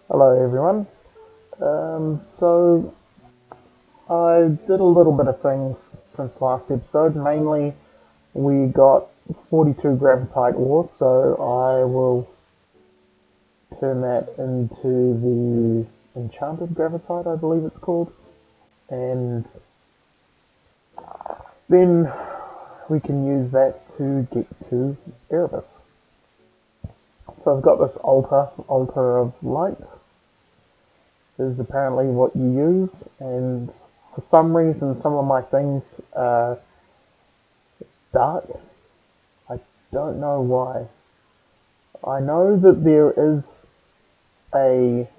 Hello everyone. So I did a little bit of things since last episode. Mainly, we got 42 gravitite ore, so I will turn that into the enchanted gravitite, I believe it's called, and then we can use that to get to Erebus. So I've got this altar of light. Is apparently what you use, and for some reason some of my things are dark. I don't know why. I know that a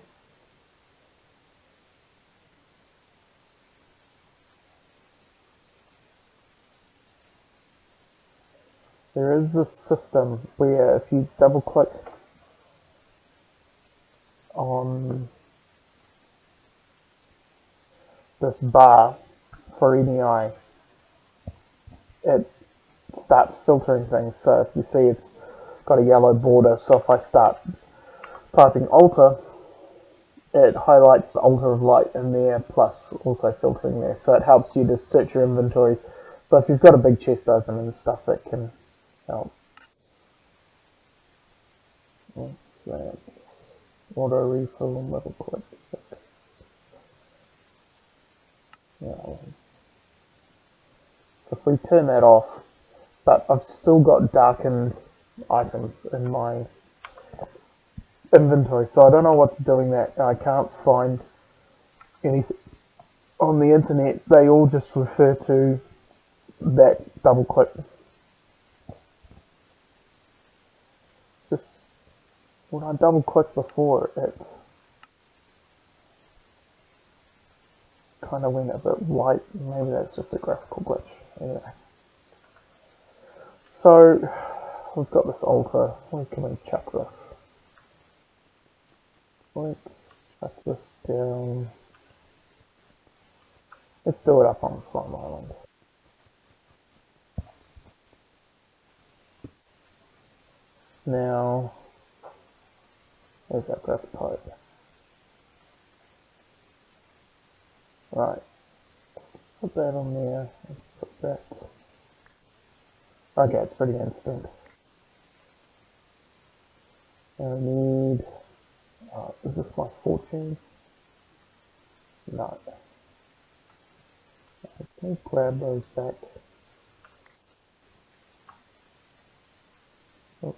there is a system where if you double click on this bar for ENI, it starts filtering things. So if you see it's got a yellow border, so if I start typing altar, it highlights the altar of light in there, plus also filtering there. So it helps you to search your inventories. So if you've got a big chest open and stuff, it can help. What's that? Auto refill and level quick. Yeah. So if we turn that off, but I've still got darkened items in my inventory, so I don't know what's doing that. I can't find anything on the internet. They all just refer to that double click. It's just when I double click before, it kind of went a bit white. Maybe that's just a graphical glitch. Anyway, so we've got this altar. Where can we chuck this? Let's chuck this down. Let's do it up on the slime island. Now, there's that graphite. Right, put that on there, put that. Okay, it's pretty instant. Now we need, is this my fortune? No. Okay, grab those back. Oh.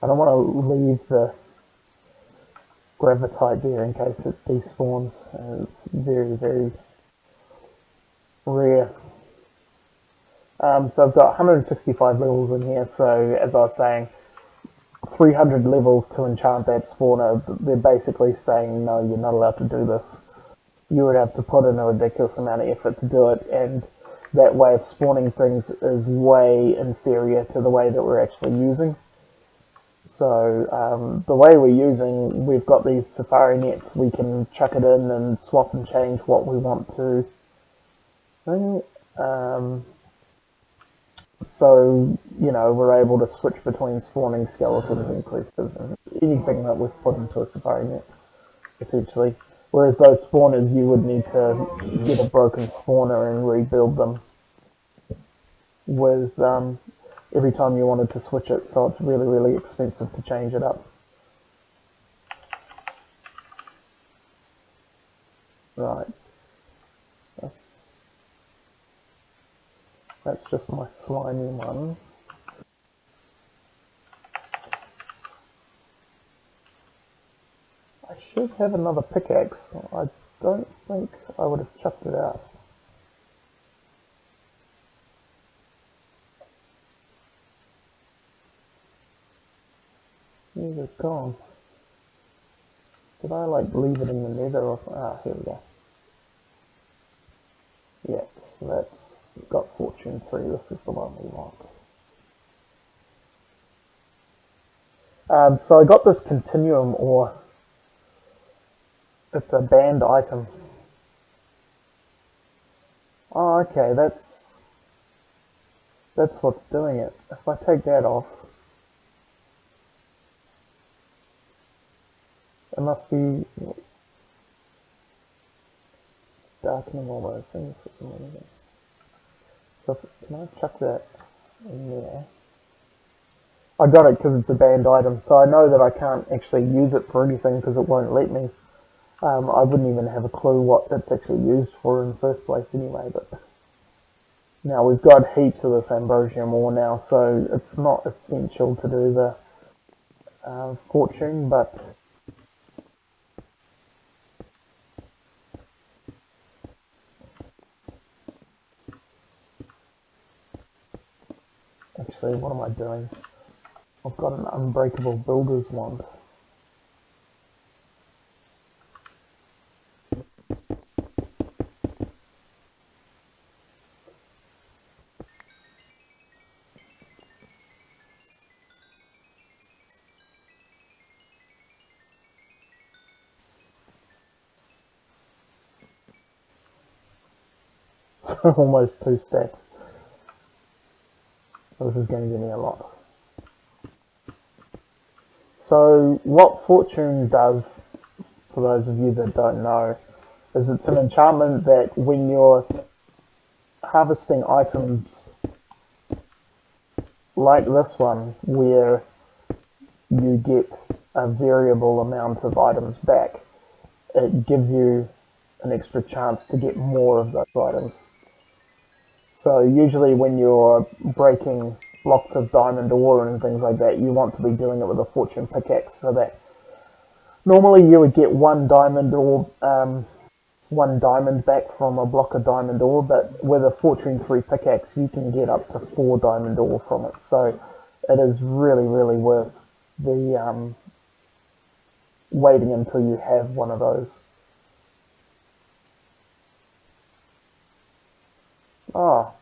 I don't want to leave the gravitite there in case it despawns. It's very, very rare. So I've got 165 levels in here, so as I was saying, 300 levels to enchant that spawner. They're basically saying, no, you're not allowed to do this. You would have to put in a ridiculous amount of effort to do it, and that way of spawning things is way inferior to the way that we're actually using. So the way we're using, we've got these safari nets, we can chuck it in and swap and change what we want to. So, you know, we're able to switch between spawning skeletons and creepers and anything that we've put into a safari net, essentially. Whereas those spawners, you would need to get a broken spawner and rebuild them with every time you wanted to switch it, so it's really, really expensive to change it up. Right. That's just my slimy one. I should have another pickaxe. I don't think I would have chucked it out. Where's it gone? Did I like leave it in the nether or... Ah, here we go. Yeah, so that's got fortune 3. This is the one we want. So I got this continuum ore. It's a banned item. Oh, okay, that's what's doing it. If I take that off, It must be darkening all those things for some reason. So can I chuck that in there? I got it because it's a banned item, so I know that I can't actually use it for anything because it won't let me. I wouldn't even have a clue what it's actually used for in the first place anyway, but now we've got heaps of this ambrosium ore now, so it's not essential to do the fortune, but actually, what am I doing? I've got an unbreakable builder's wand. So almost 2 stacks. This is going to give me a lot. So what fortune does, for those of you that don't know, is it's an enchantment that when you're harvesting items like this one, where you get a variable amount of items back, it gives you an extra chance to get more of those items. So usually when you're breaking blocks of diamond ore and things like that, you want to be doing it with a fortune pickaxe, so that normally you would get 1 diamond ore, 1 diamond back from a block of diamond ore, but with a fortune 3 pickaxe you can get up to 4 diamond ore from it. So it is really, really worth the waiting until you have one of those. Ah,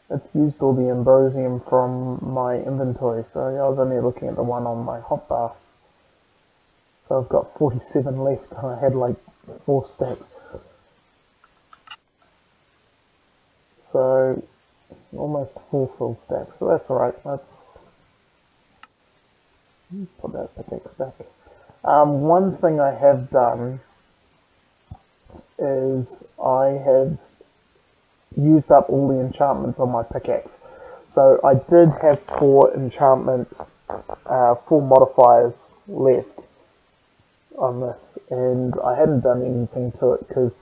it's used all the ambrosium from my inventory, so I was only looking at the one on my hotbar. So I've got 47 left, and I had like 4 stacks. So almost 4 full stacks, so that's alright. Let's put that pickaxe back. One thing I have done is I have used up all the enchantments on my pickaxe. So I did have 4 enchantment, 4 modifiers left on this, and I hadn't done anything to it because,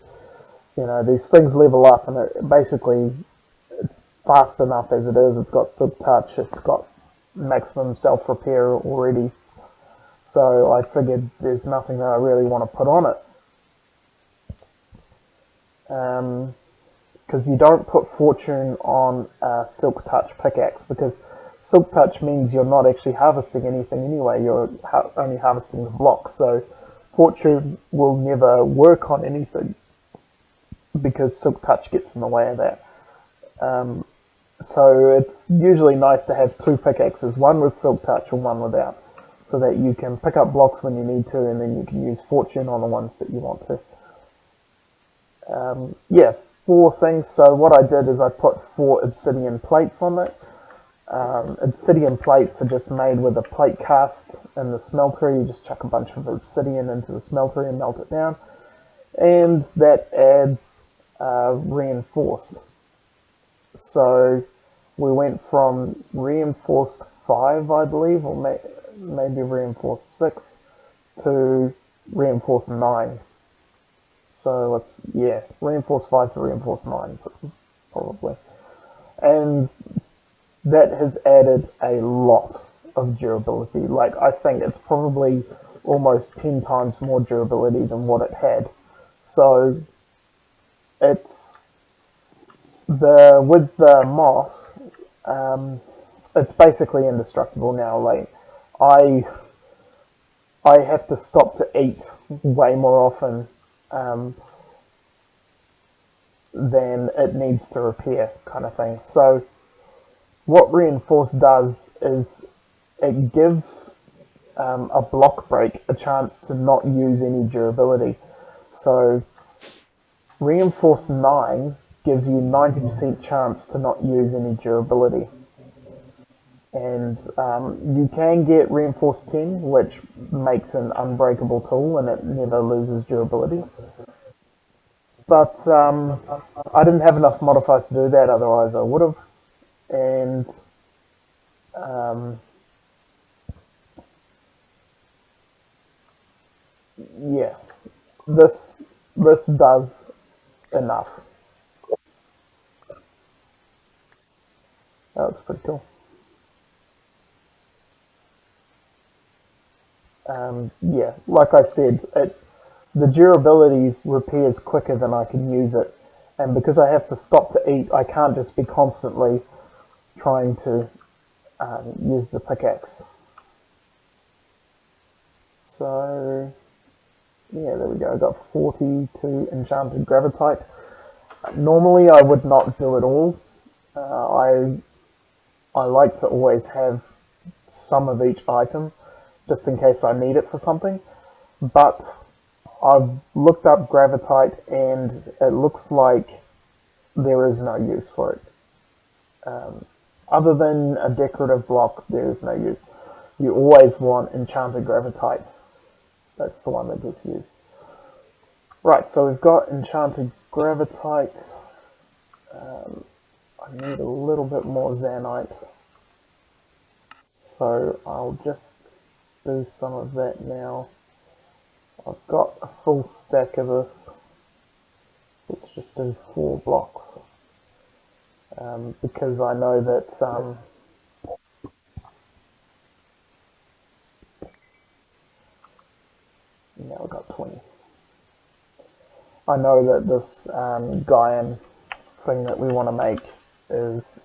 you know, these things level up, and it's fast enough as it is. It's got silk touch, it's got maximum self-repair already, so I figured there's nothing that I really want to put on it. Because you don't put fortune on a silk touch pickaxe, because silk touch means you're not actually harvesting anything anyway, you're only harvesting the blocks, so fortune will never work on anything because silk touch gets in the way of that. So it's usually nice to have 2 pickaxes, one with silk touch and one without, so that you can pick up blocks when you need to, and then you can use fortune on the ones that you want to. Yeah, 4 things. So what I did is I put 4 obsidian plates on it. Obsidian plates are just made with a plate cast in the smelter. You just chuck a bunch of obsidian into the smelter and melt it down, and that adds reinforced. So we went from reinforced 5, I believe, or maybe reinforced 6, to reinforced 9. So reinforced 5 to reinforced 9, probably. And that has added a lot of durability. Like, I think it's probably almost 10 times more durability than what it had. So it's with the moss, it's basically indestructible now. Like, I have to stop to eat way more often than it needs to repair, kind of thing. So what reinforced does is it gives a block break a chance to not use any durability. So reinforced 9 gives you 90% chance to not use any durability. And you can get reinforced 10, which makes an unbreakable tool and it never loses durability. But I didn't have enough modifiers to do that, otherwise I would have. And um, yeah, this this does enough. That was pretty cool. Yeah, like I said, the durability repairs quicker than I can use it, and because I have to stop to eat, I can't just be constantly trying to use the pickaxe. So yeah, there we go. I got 42 enchanted gravitite. Normally, I would not do it all. I like to always have some of each item, just in case I need it for something. But I've looked up gravitite, and it looks like there is no use for it. Other than a decorative block, there is no use. You always want enchanted gravitite. That's the one that gets used. Right, so we've got enchanted gravitite. I need a little bit more zanite. So I'll just do some of that now. I've got a full stack of this. Let's just do 4 blocks. Because I know that now I've got 20. I know that this Gaian thing that we want to make is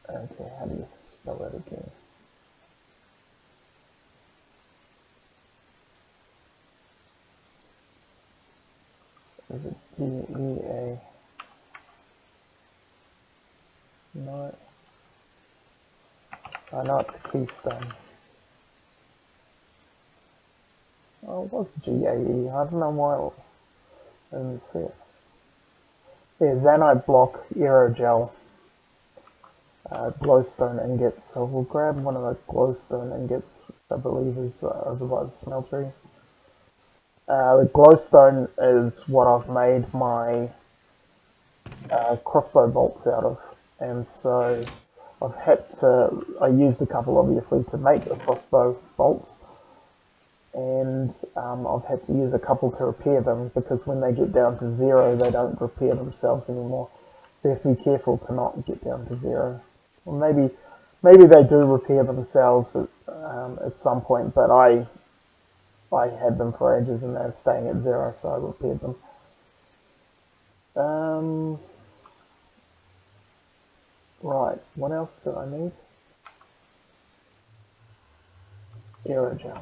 okay, how do you spell it again? Is it G-E-A? No. I know it's keystone. Oh, it was G-A-E. I don't know why I didn't see it. Yeah, Zanite block, aerogel, glowstone ingots. So we'll grab one of the glowstone ingots, I believe is over by the smeltery. The glowstone is what I've made my crossbow bolts out of, and so I used a couple obviously to make the crossbow bolts, and I've had to use a couple to repair them because when they get down to 0 they don't repair themselves anymore, so you have to be careful to not get down to 0. Or maybe they do repair themselves at some point, but I had them for ages and they're staying at 0, so I repaired them. Right, what else do I need? Aerogel.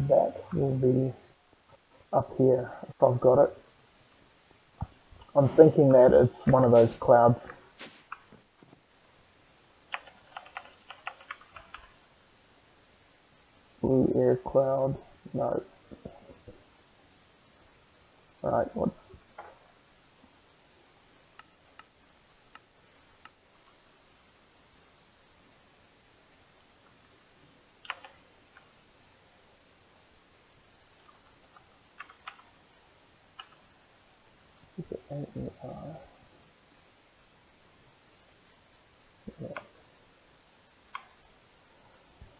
That will be up here if I've got it. I'm thinking that it's one of those clouds. Blue air cloud. No. Right, what's is it AER? Yeah.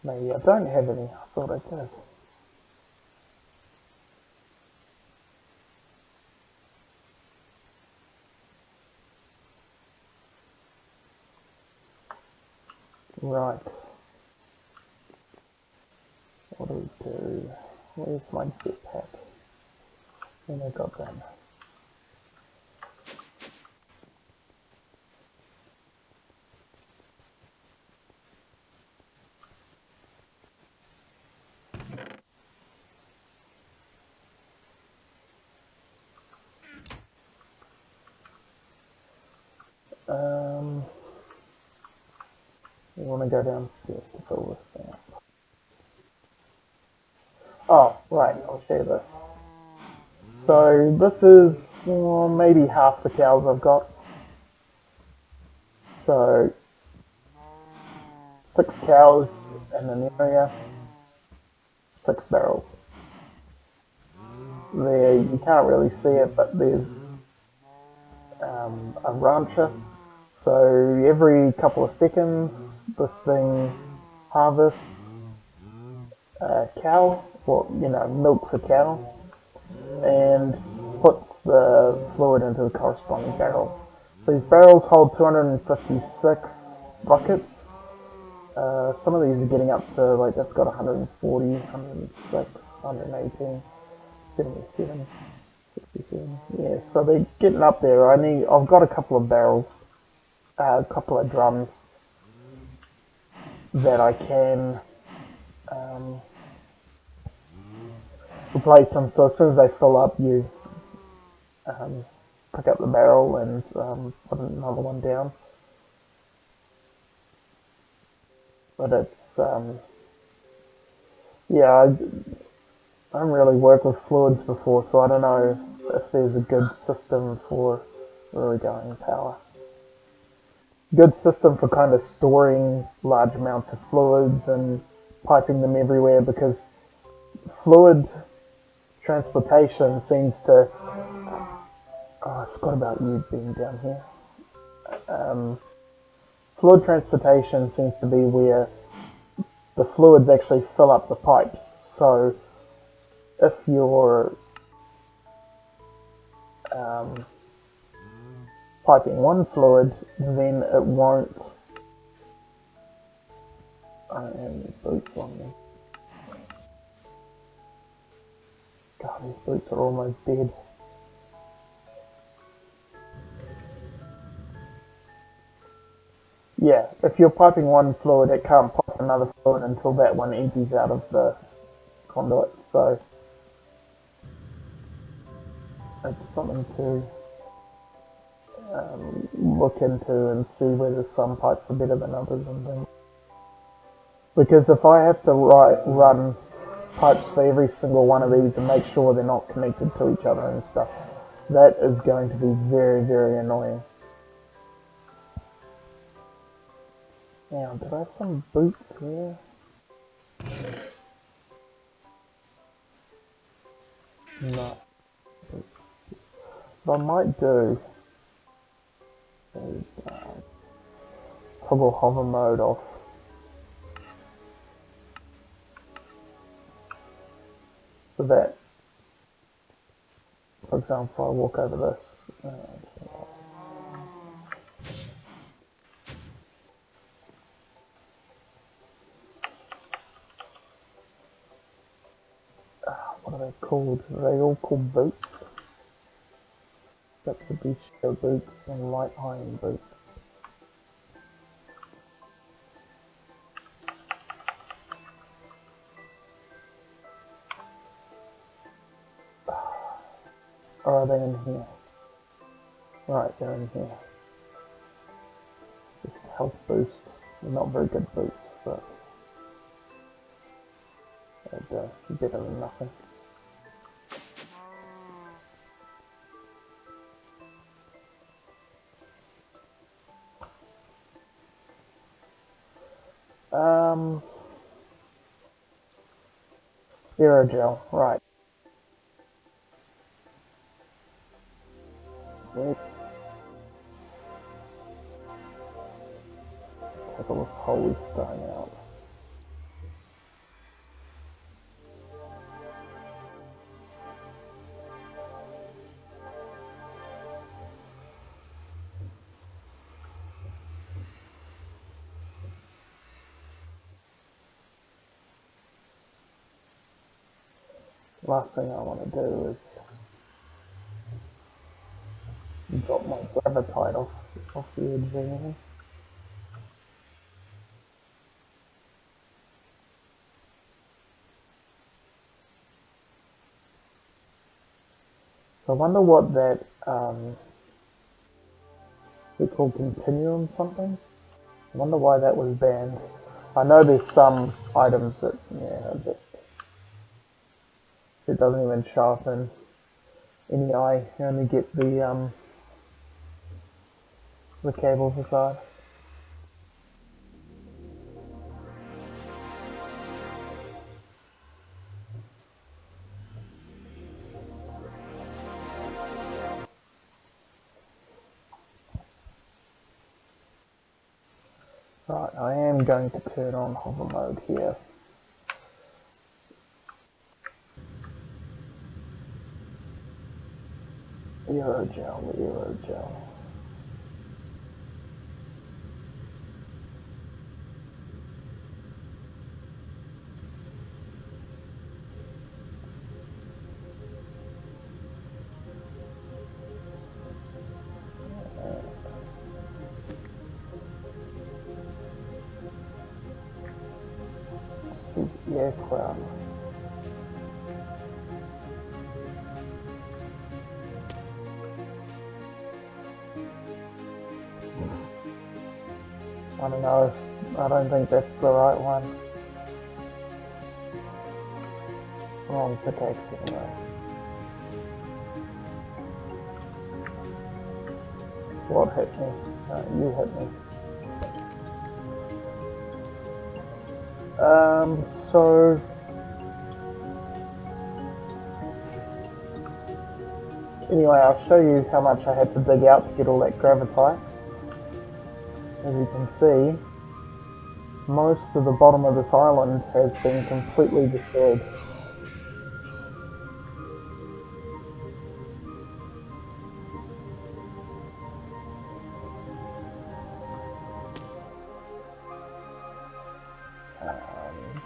Maybe I don't have any. I thought I did. Right. What do we do? Where's my jetpack? And I got that. We want to go downstairs to fill this thing up. Oh, right, I'll share this. So this is Well, maybe half the cows I've got. So 6 cows in an area, 6 barrels. There, you can't really see it, but there's a rancher. So every couple of seconds, this thing harvests a cow, or milks a cow, and puts the fluid into the corresponding barrel. These barrels hold 256 buckets. Some of these are getting up to, like, that's got 140, 106, 118, 77, 67. Yeah, so they're getting up there. I've got a couple of barrels, a couple of drums that I can replace them. So as soon as they fill up, you pick up the barrel and put another one down. But it's yeah, I haven't really worked with fluids before, so I don't know if there's a good system for really going power. Good system for kind of storing large amounts of fluids and piping them everywhere, because fluid transportation seems to... Oh, I forgot about you being down here. Fluid transportation seems to be where the fluids actually fill up the pipes. So if you're piping one fluid, then it won't... these boots on me. God, these boots are almost dead. Yeah, if you're piping one fluid, it can't pipe another fluid until that one empties out of the conduit, so it's something to look into and see whether some pipes are better than others and things. Because if I have to run pipes for every single one of these and make sure they're not connected to each other and stuff, that is going to be very, very annoying. Now, did I have some boots here? No. What I might do is toggle hover mode off. So that, for example, if I walk over this, what are they called? Are they all called boots? That's the beach show boots and light iron boots. Or are they in here? Right, they're in here. Just health boost. They're not very good boots, but they're better than nothing. Aerogel, right. Let's take all this holy stone out. Last thing I want to do is drop my gravitite off the edge or anything. So I wonder what that, is it called continuum something? I wonder why that was banned. I know there's some items that, yeah, it doesn't even sharpen. NEI, you only get the cable facade. Right, I am going to turn on hover mode here. Aerogel. See the aircraft. I don't know. I don't think that's the right one. Wrong pickaxe anyway. What hit me? You hit me. So anyway, I'll show you how much I had to dig out to get all that gravitite. As you can see, most of the bottom of this island has been completely destroyed.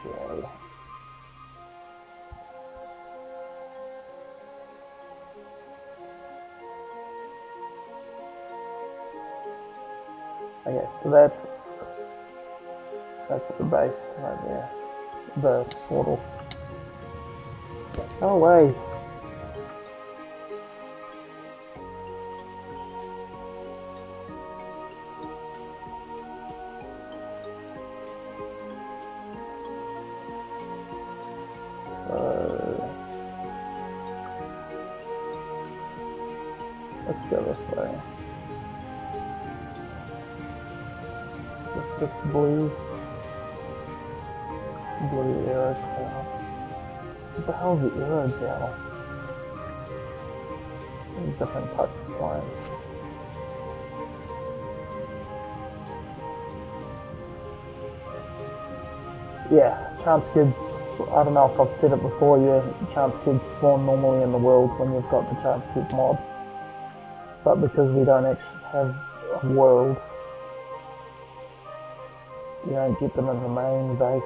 Joy. Okay, so that's the base right there. The portal. Go away. So let's go this way. Is this just blue aerogel? What the hell is the aerogel? Different types of slimes. Yeah, chance cubes, I don't know if I've said it before, yeah, chance cubes spawn normally in the world when you've got the chance cube mod. But because we don't actually have a world, you don't get them in the main base.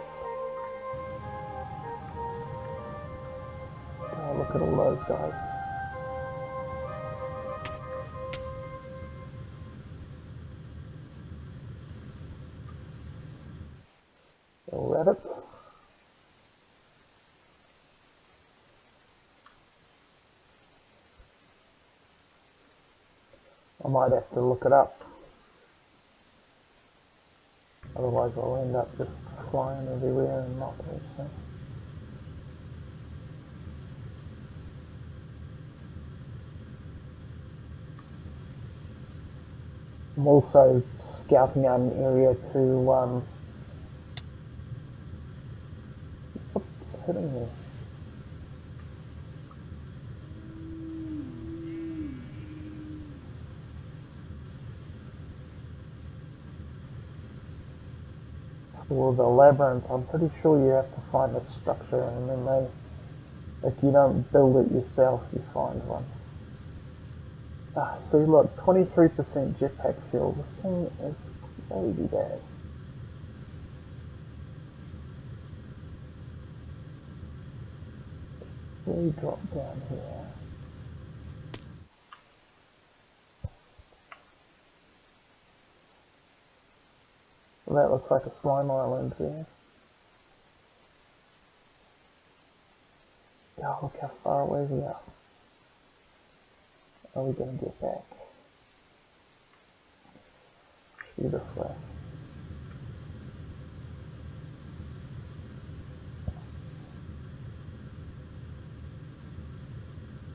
Oh, look at all those guys. Little rabbits. I might have to look it up. Otherwise I'll end up just flying everywhere and not anything. I'm also scouting out an area to, what's hitting me? For the labyrinth, I'm pretty sure you have to find a structure and then if you don't build it yourself, you find one. Ah, see look, 23% jetpack fuel. This thing is crazy bad. We drop down here. Well, that looks like a slime island there. Oh, look how far away we are. Are we going to get back? Should be this way.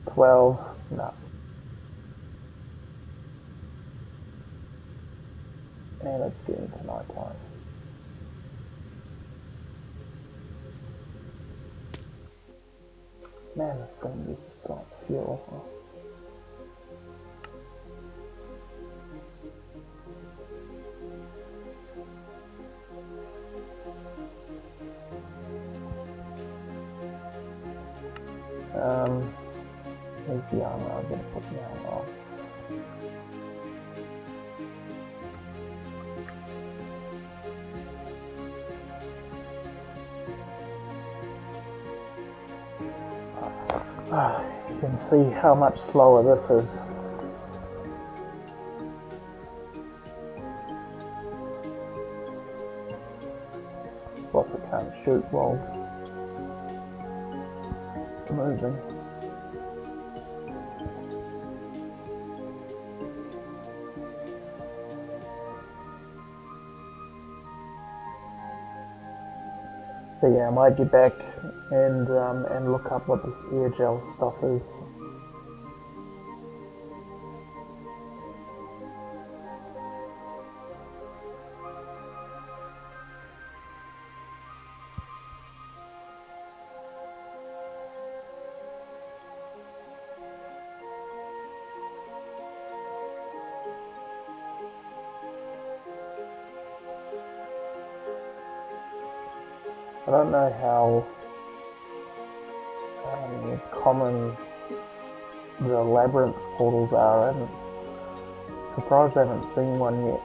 $12. No. And it's getting to night time. Man, this thing uses so much fuel. Here's the armor. I'm gonna put the armor on. You can see how much slower this is. Plus it can't shoot while moving. So yeah, I might get back and look up what this air gel stuff is. I don't know how common the labyrinth portals are. I'm surprised I haven't seen one yet.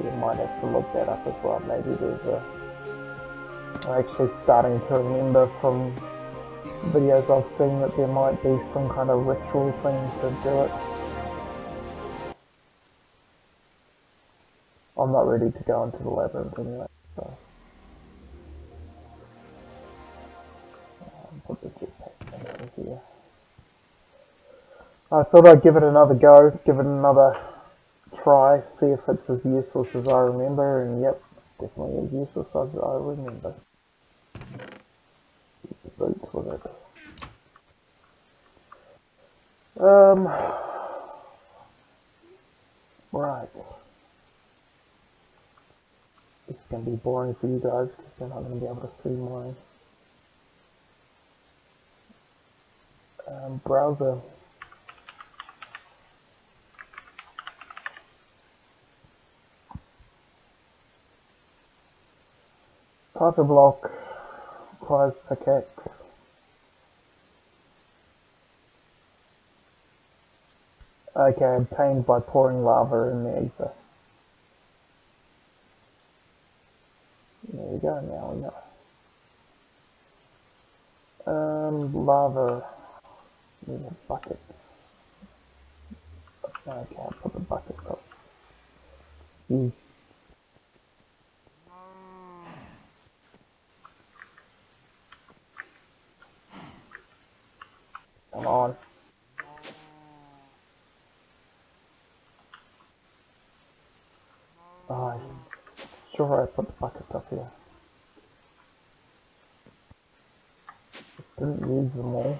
You might have to look that up as well. Maybe there's a... I'm actually starting to remember from videos I've seen that there might be some kind of ritual thing to do it. I'm not ready to go into the labyrinth anyway, so... put the jetpack in here. I thought I'd give it another go, give it another try, see if it's as useless as I remember, and yep, it's definitely as useless as I remember. Keep the boots with it. Right. This is going to be boring for you guys because you're not going to be able to see my browser. Type of block requires pickaxe. Okay, obtained by pouring lava in the ether. There we go, now we know. Lava. Need the buckets. Okay, I'll put the buckets up. Use. Come on. Oh, sure I put the buckets up here. Didn't use them all.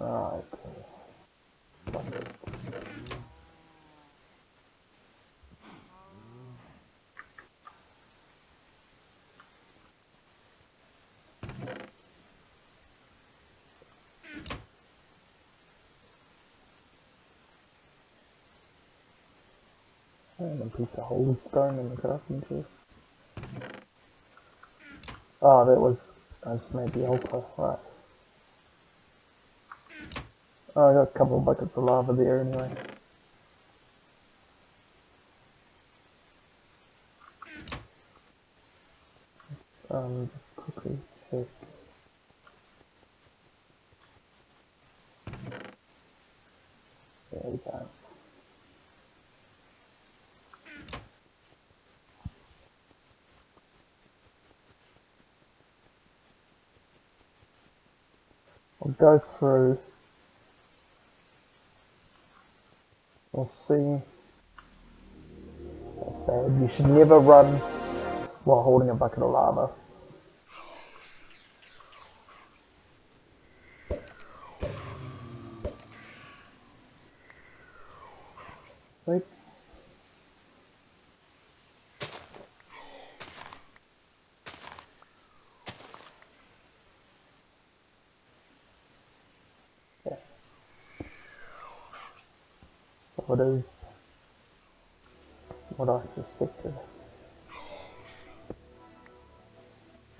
Right. And a piece of holy stone in the crafting chest. Oh, that was... I just made the altar, right. Oh, I got a couple of buckets of lava there anyway. Just quickly check. There we go. I'll go through. We'll see. That's bad. You should never run while holding a bucket of lava. Let's... Yeah. So it is what I suspected.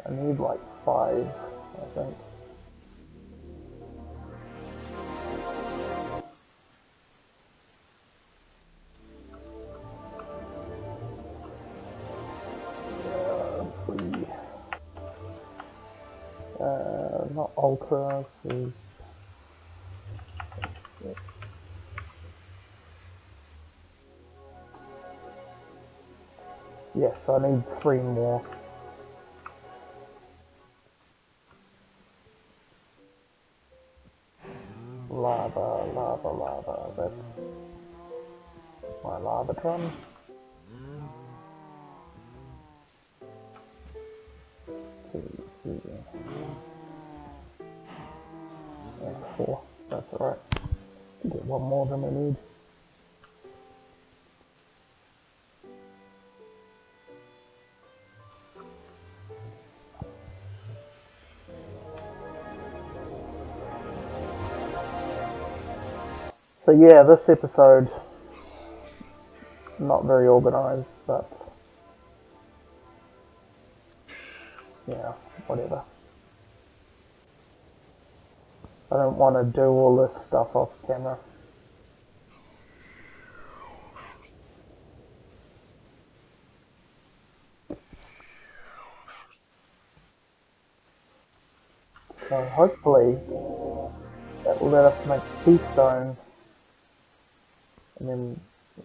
I need like 5, I think. Not ultra, this is... Yes, I need 3 more. Lava, lava, lava, that's my lava drum. And 4, that's alright. Get 1 more than we need. So yeah, this episode, not very organised, but yeah, whatever. I don't want to do all this stuff off camera. So hopefully that will let us make keystone and then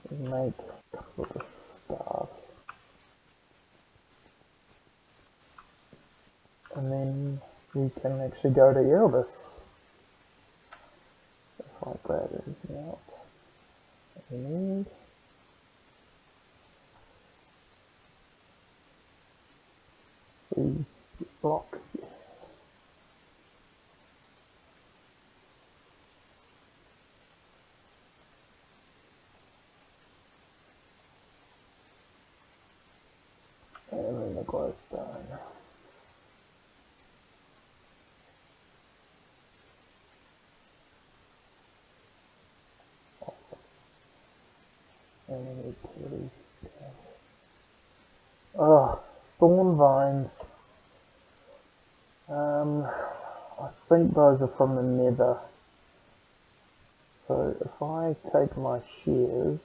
make a couple of stuff. And then we can actually go to Erebus. If I grab everything out that we need. Please block, yes. And then the glowstone. And then utilities. Oh, thorn vines. I think those are from the nether. So if I take my shears,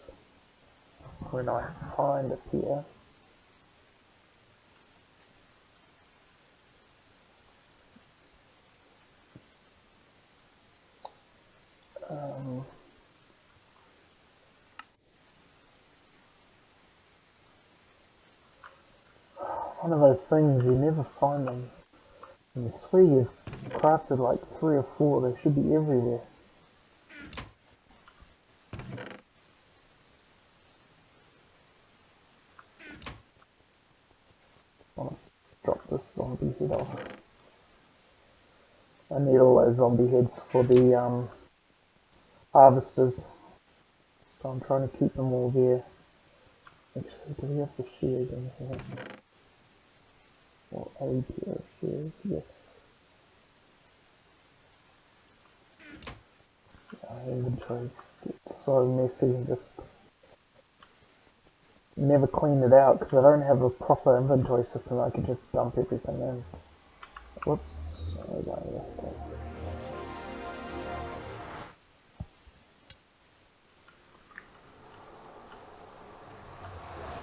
when I find it here, one of those things, you never find them. And I swear you've crafted like 3 or 4, they should be everywhere. I want to drop this zombie head off. I need all those zombie heads for the harvesters. So I'm trying to keep them all there. Actually, do we have the shears in here? Or a pair of shears? Yes. My inventory gets so messy, just never clean it out because I don't have a proper inventory system. I can just dump everything in. Whoops. Oh, this way.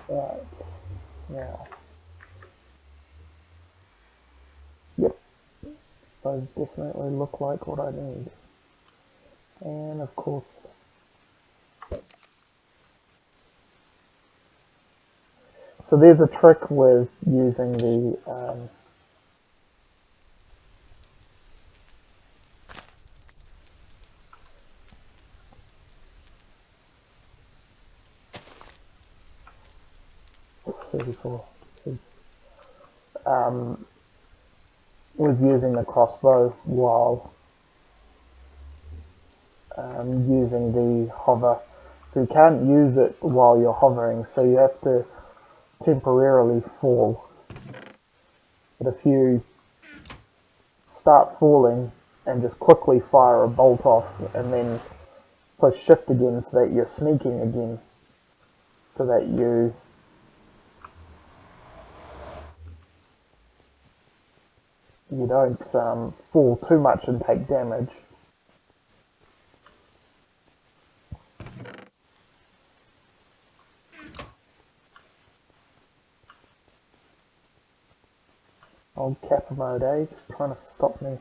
Right. Now. Yep. Those definitely look like what I need. And of course, so there's a trick with using the um, with using the crossbow while using the hover. So you can't use it while you're hovering, so you have to temporarily fall. But if you start falling and just quickly fire a bolt off and then push shift again so that you're sneaking again, so that you don't fall too much and take damage. Old Kappa mode, eh? Just trying to stop me.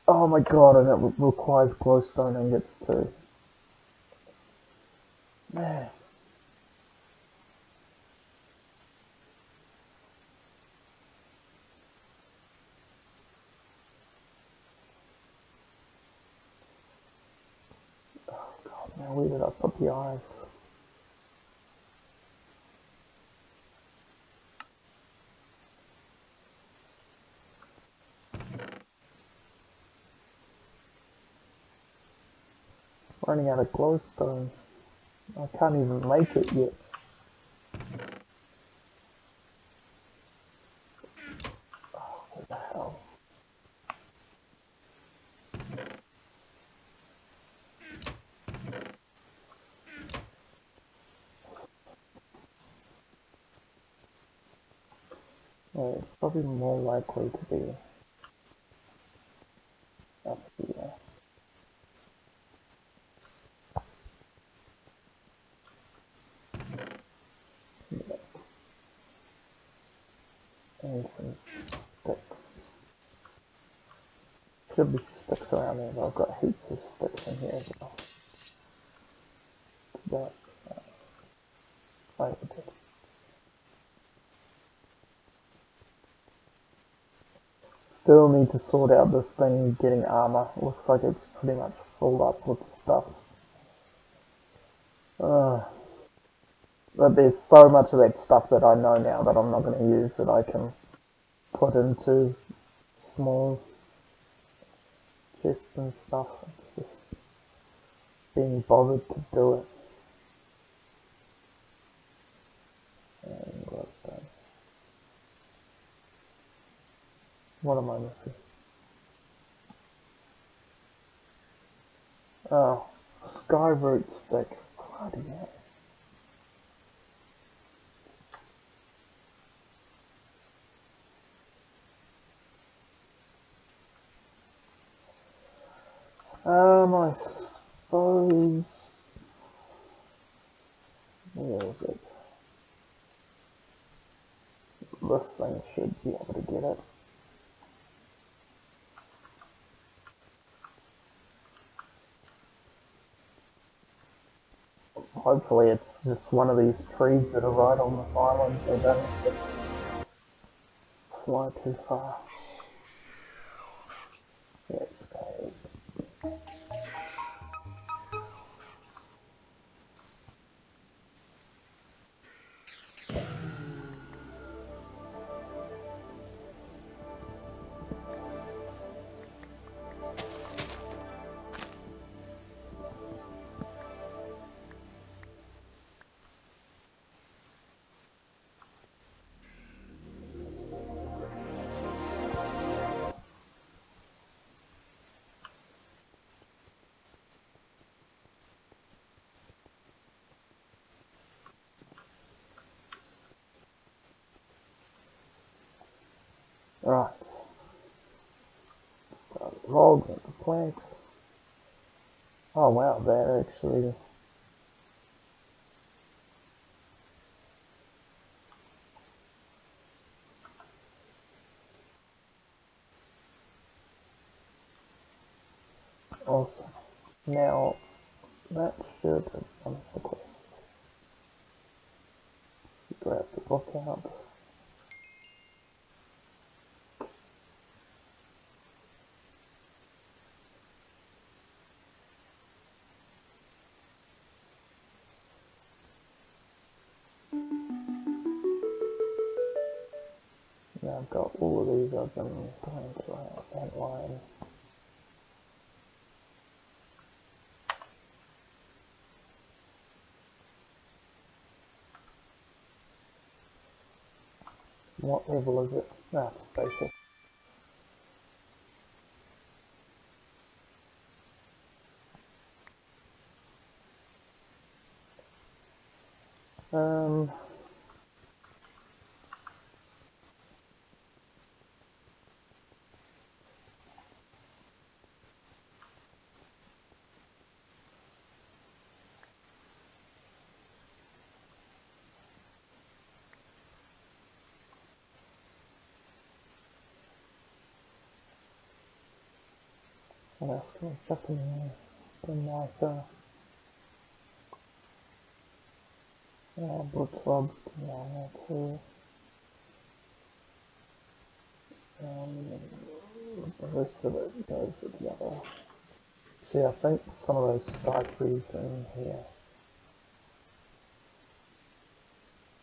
Oh my god, and it requires glowstone ingots too. Man. Oh god, now where did I put the eyes? Running out of glowstone. I can't even make it yet. Oh, what the hell? Oh, it's probably more likely to be up here. Yeah. And some sticks. Should be sticks around there, but I've got heaps of sticks in here as well. That I did. Still need to sort out this thing getting armor. Looks like it's pretty much filled up with stuff. But there's so much of that stuff that I know now that I'm not going to use that I can put into small chests and stuff. It's just being bothered to do it. And glowstone. What am I missing? Oh, skyroot stick. Bloody hell. I suppose. Where is it? This thing should be able to get it. Hopefully it's just one of these trees that are right on this island. They don't have to fly too far. Let's go. Right. Log into planks. Oh wow, they're actually. Awesome. Now, that should have done the quest. Grab the book out. Now I've got all of these I've been going to outline. What level is it? That's basic. What else can I chuck in there? The knife. Blitz rods can go on there too. The rest of it goes with the other. See, I think some of those sky trees in here.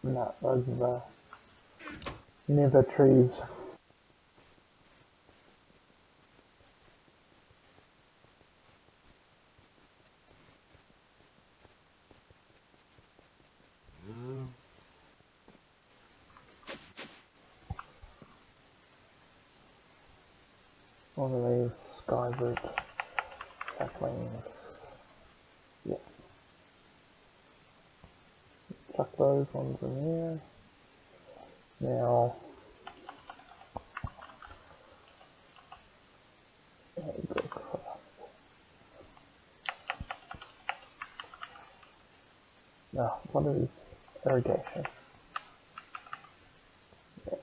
No, those are the nether trees. One of these skywood saplings. Yep. Chuck those ones in here. Now, there you go. Now, what is irrigation? Yep.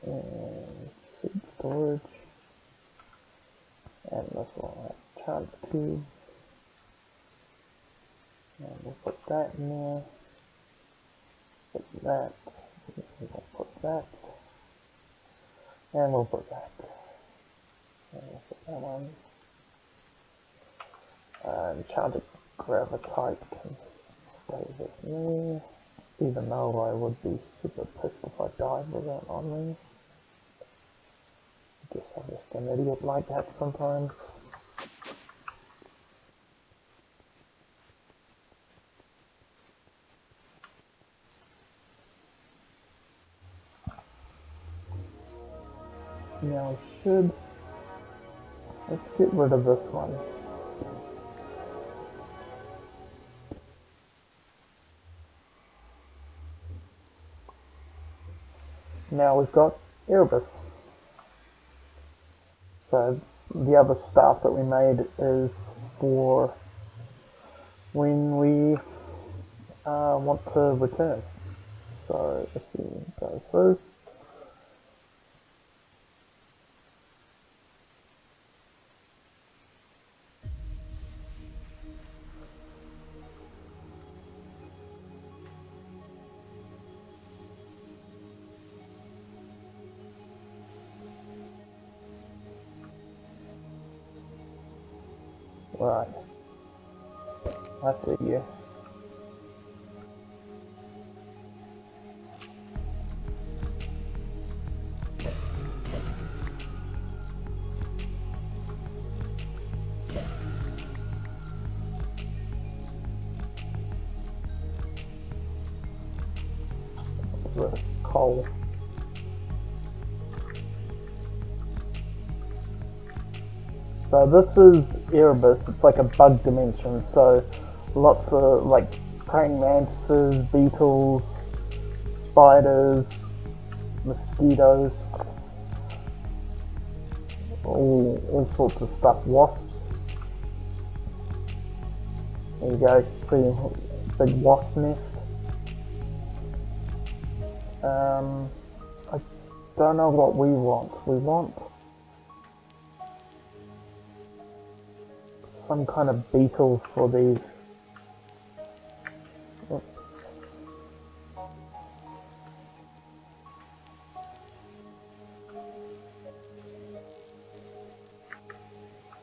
And seed storage. And this will have chance cubes. And we'll put that in there. Put that. We'll put that. And we'll put that. And we'll put that on. And charged gravitite can stay with me. Even though I would be super pissed if I died with that on me. I guess I'm just an idiot like that sometimes. Now let's get rid of this one. Now we've got Erebus. So the other staff that we made is for when we want to return. So if you go through, right, I see you. This coal. So this is Erebus, it's like a bug dimension, so lots of like praying mantises, beetles, spiders, mosquitoes, all sorts of stuff, wasps. There you go, see big wasp nest. I don't know what we want. We want some kind of beetle for these. Oops.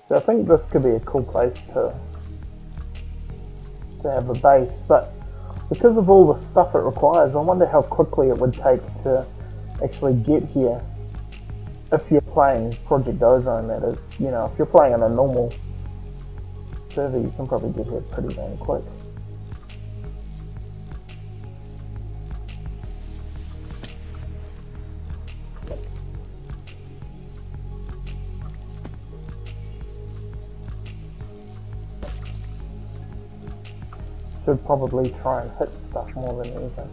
So I think this could be a cool place to have a base, but because of all the stuff it requires, I wonder how quickly it would take to actually get here. If you're playing Project Ozone, that is. You know, if you're playing on a normal server, you can probably get here pretty damn quick. Should probably try and hit stuff more than anything.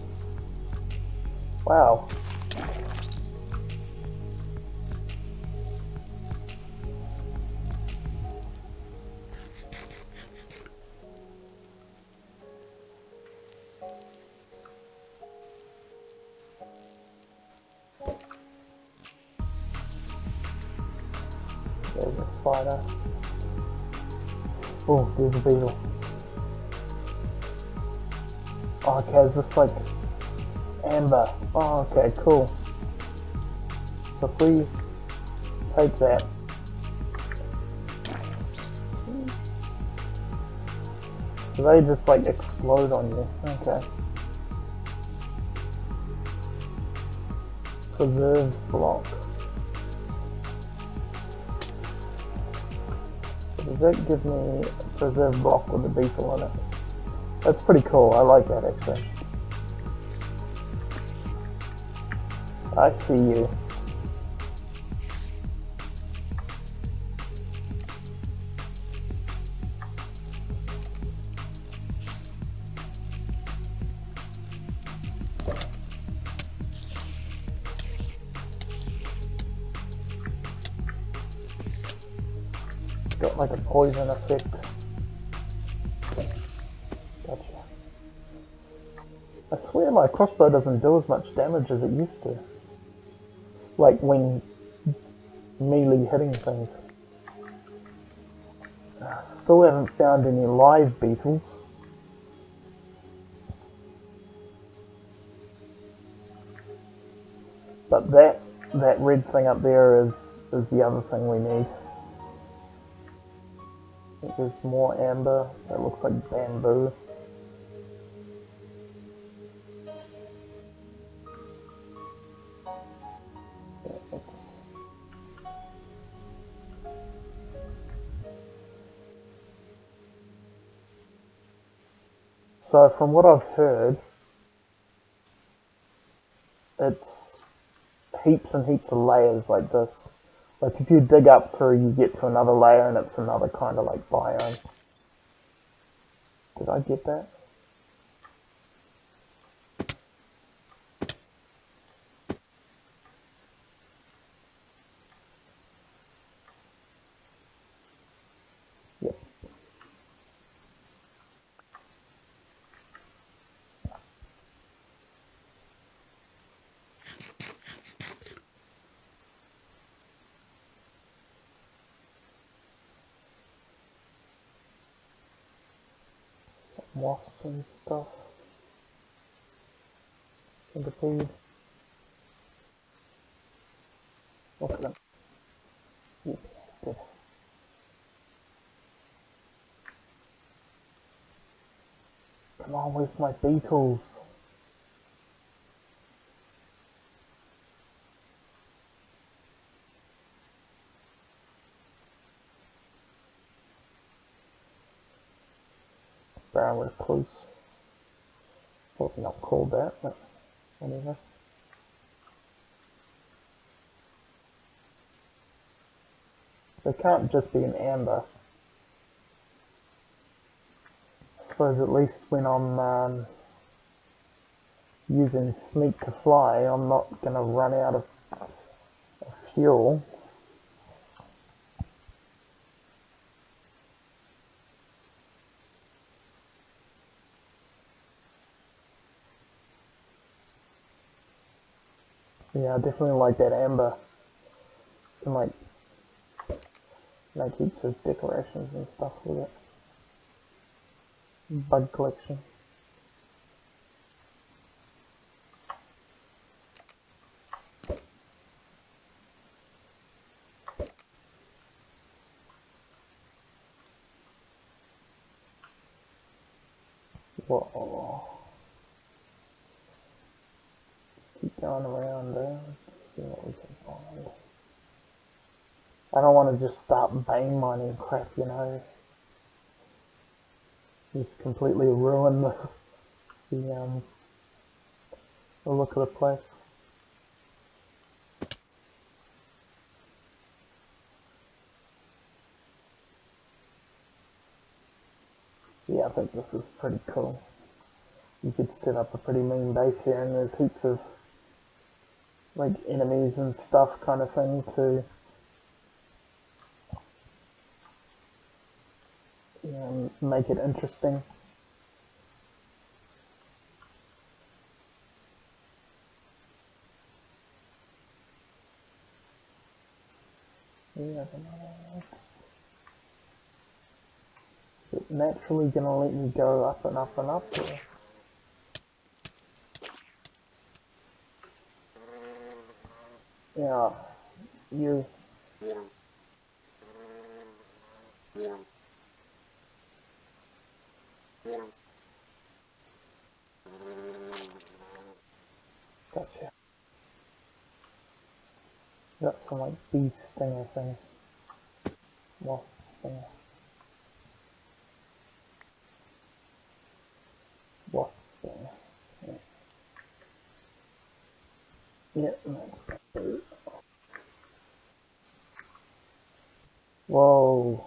Wow. There's a spider. Oh, there's a beetle. Oh, okay, is this like amber? Oh, okay, cool. So if we take that. So they just like explode on you. Okay. Preserved block. Does that give me a preserved block with a beetle in it? That's pretty cool. I like that actually. I see you. Got like a poison effect. Gotcha. I swear my crossbow doesn't do as much damage as it used to. Like when melee hitting things. Still haven't found any live beetles. But that red thing up there is the other thing we need. I think there's more amber. That looks like bamboo. So from what I've heard, it's heaps and heaps of layers like this. Like if you dig up through, you get to another layer and it's another kind of like biome. Did I get that? Yep. Some wasp and stuff. Centipede. Look at them. You bastard. Come on, where's my beetles? Brown recluse. Probably not called that, but whatever. They can't just be an amber. I suppose at least when I'm using sneak to fly, I'm not going to run out of fuel. Yeah, I definitely like that amber. And like Make heaps of decorations and stuff with it. Bug collection. Whoa. Let's keep going around there. Let's see what we can find. I don't want to just start vein mining crap, you know. Just completely ruin the look of the place. Yeah, I think this is pretty cool. You could set up a pretty mean base here, and there's heaps of like enemies and stuff kind of thing to make it interesting. Yeah, is it naturally gonna let me go up and up and up? Or? Yeah, you. Gotcha. Got some like bee stinger thing. Wasp stinger. Wasp stinger. Yeah, that's good. Whoa.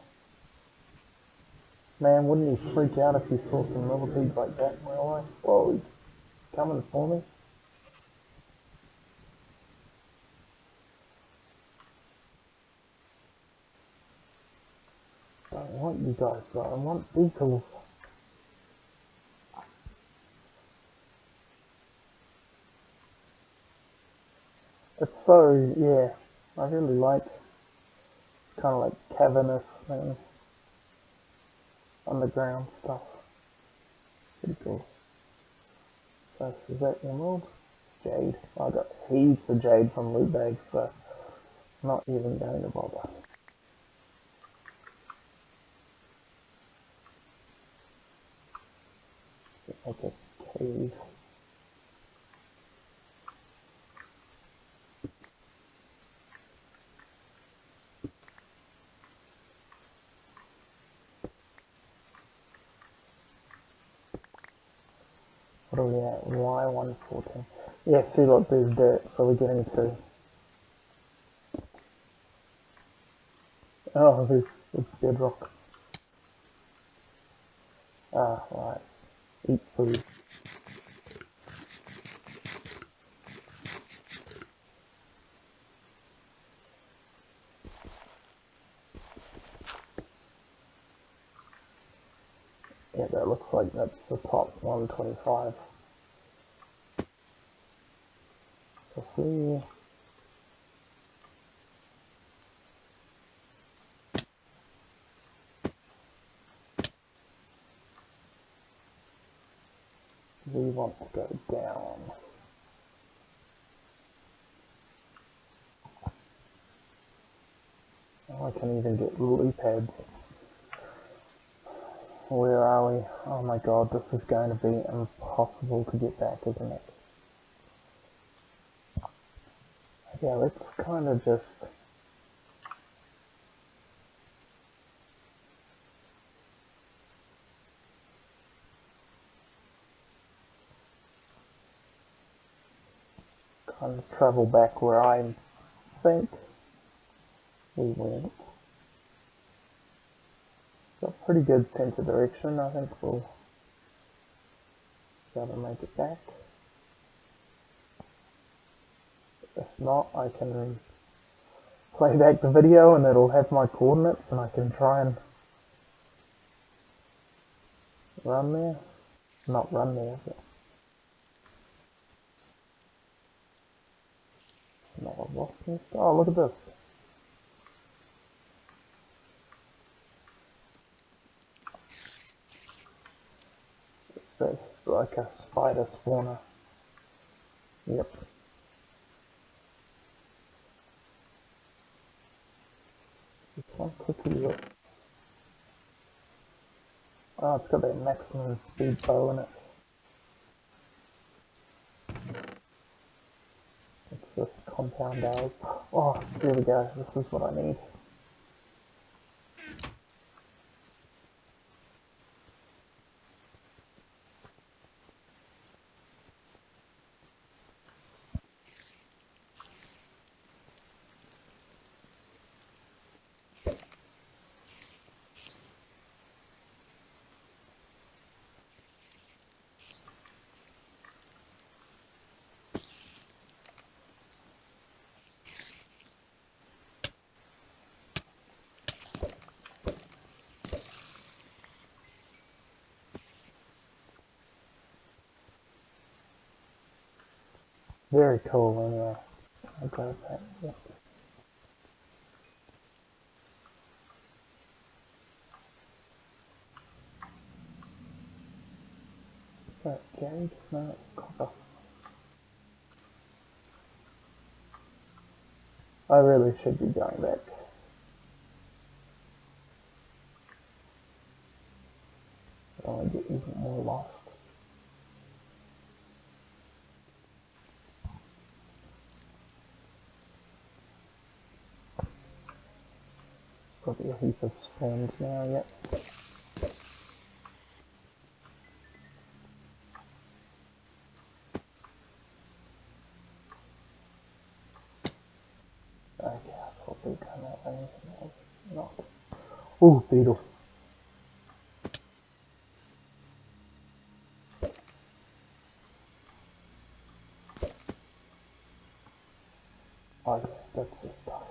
Man, wouldn't you freak out if you saw some millipedes like that in real life? Whoa, he's coming for me. Don't want you guys though, I want beetles. It's so, yeah, I really like kind of like cavernous thing, underground stuff. Pretty cool. So, is that emerald? Jade. I got heaps of jade from loot bags, so I'm not even going to bother. Like a cave. What are we at? Y114. Yeah, see, look, there's dirt, so we're getting to. Oh, it's bedrock. Ah, right. Eat food. Yeah, that looks like that's the top 125. So if we want to go down. Oh, I can even get lily pads. Where are we? Oh my god, this is going to be impossible to get back, isn't it? Yeah, let's kind of just... kind of travel back where I think we went. Got pretty good sense of direction. I think we'll be able to make it back. If not, I can play back the video and it'll have my coordinates and I can try and run there. Not run there, but not a wasp nest. Oh, look at this. There's like a spider spawner. Yep. This one quickly look. Oh, it's got that maximum speed bow in it. It's this compound arrows. Oh, there we go. This is what I need. Very cool anyway. I'll grab that. Yep. Is that jade? No, it's copper. I really should be going back. I don't want to get even more lost. It's probably a heap of spawns now, yep. Okay, I thought they'd come out anything else. Not. Ooh, beetle. Okay, that's the stuff.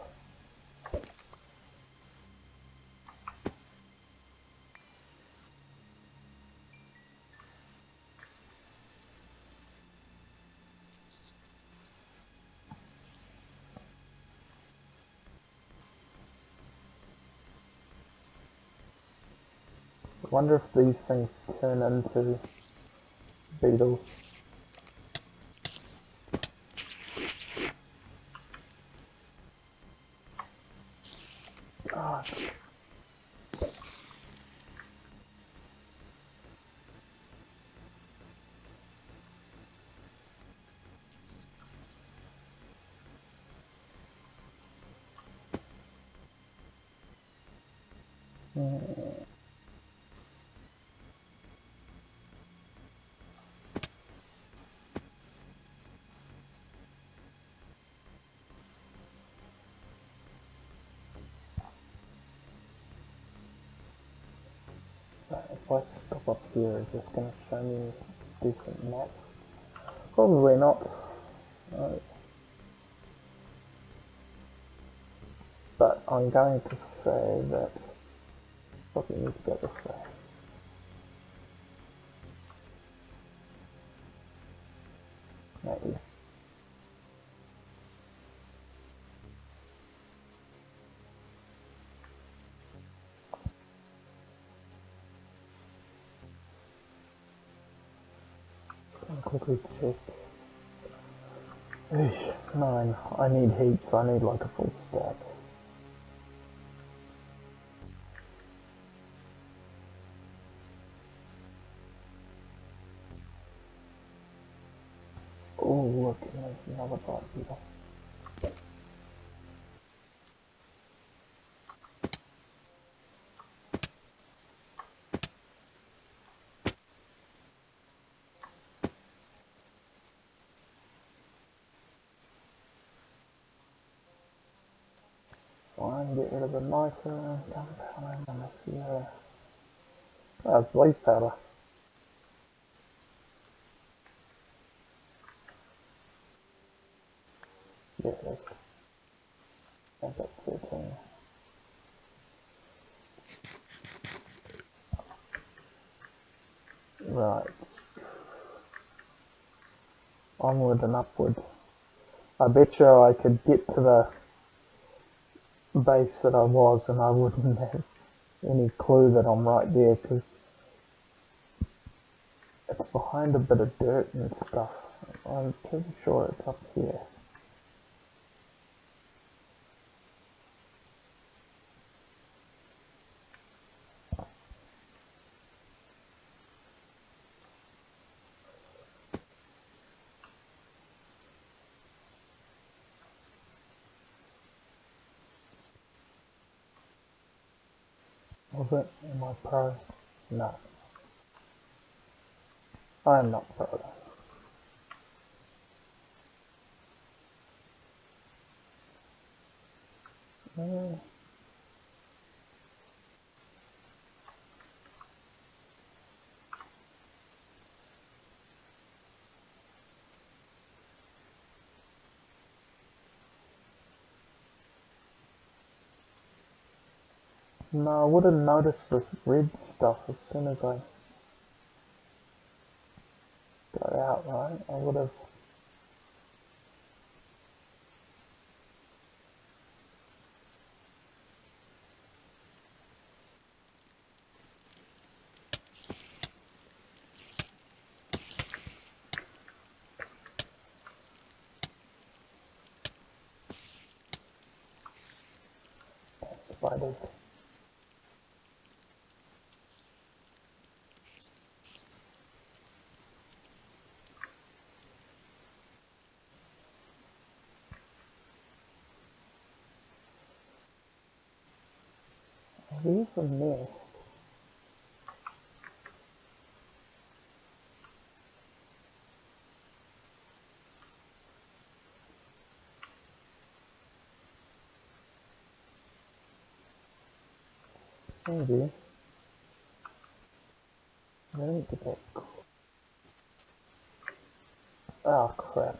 I wonder if these things turn into beetles. Ah, if I stop up here, is this going to show me a decent map? Probably not. But I'm going to say that probably need to go this way. Maybe. Just going to quickly check. Eesh, 9. I need heaps, I need like a full stack. Oh look, there's another bright beetle. Fine, get rid of the niter, gunpowder, and this it's leaf powder. Yeah, it is. I've got 13. Right. Onward and upward. I bet you I could get to the base that I was and I wouldn't have any clue that I'm right there, because It's behind a bit of dirt and stuff. I'm pretty sure it's up here. Was it? Am I pro? No. I'm not pro. No, I would have noticed this red stuff as soon as I got out, right? I would have... Spiders. Here's a nest. Maybe. I don't get that. Oh crap.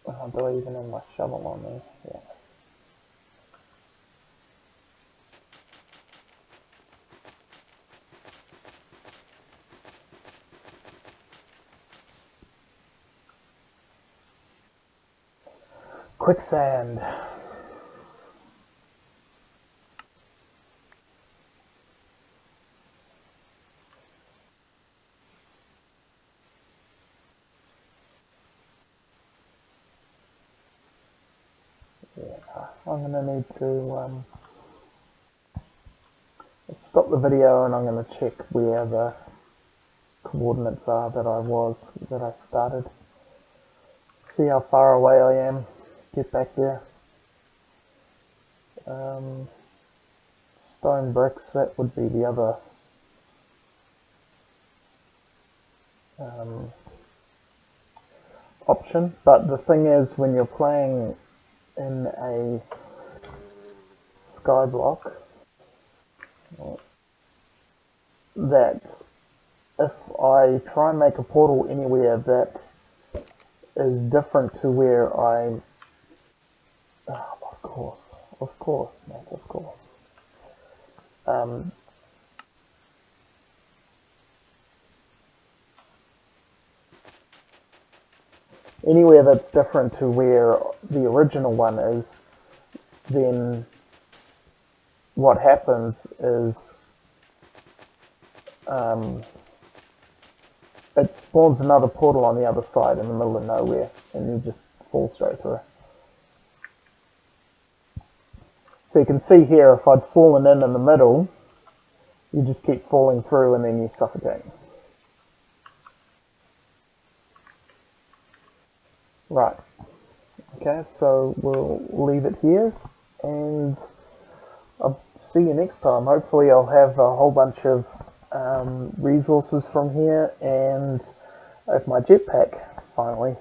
Oh, do I even have my shovel on me? Yeah. Quicksand. Yeah, I'm gonna need to stop the video and I'm gonna check where the coordinates are that I started. See how far away I am. Get back there. Stone bricks, that would be the other option. But the thing is, when you're playing in a skyblock, that if I try and make a portal anywhere that is different to where I... Oh, of course, mate, of course. Anywhere that's different to where the original one is, then what happens is it spawns another portal on the other side in the middle of nowhere, and you just fall straight through. So you can see here, if I'd fallen in the middle, you just keep falling through and then you suffocate. Right. Okay, so we'll leave it here, and I'll see you next time. Hopefully I'll have a whole bunch of resources from here, and I have my jetpack, finally.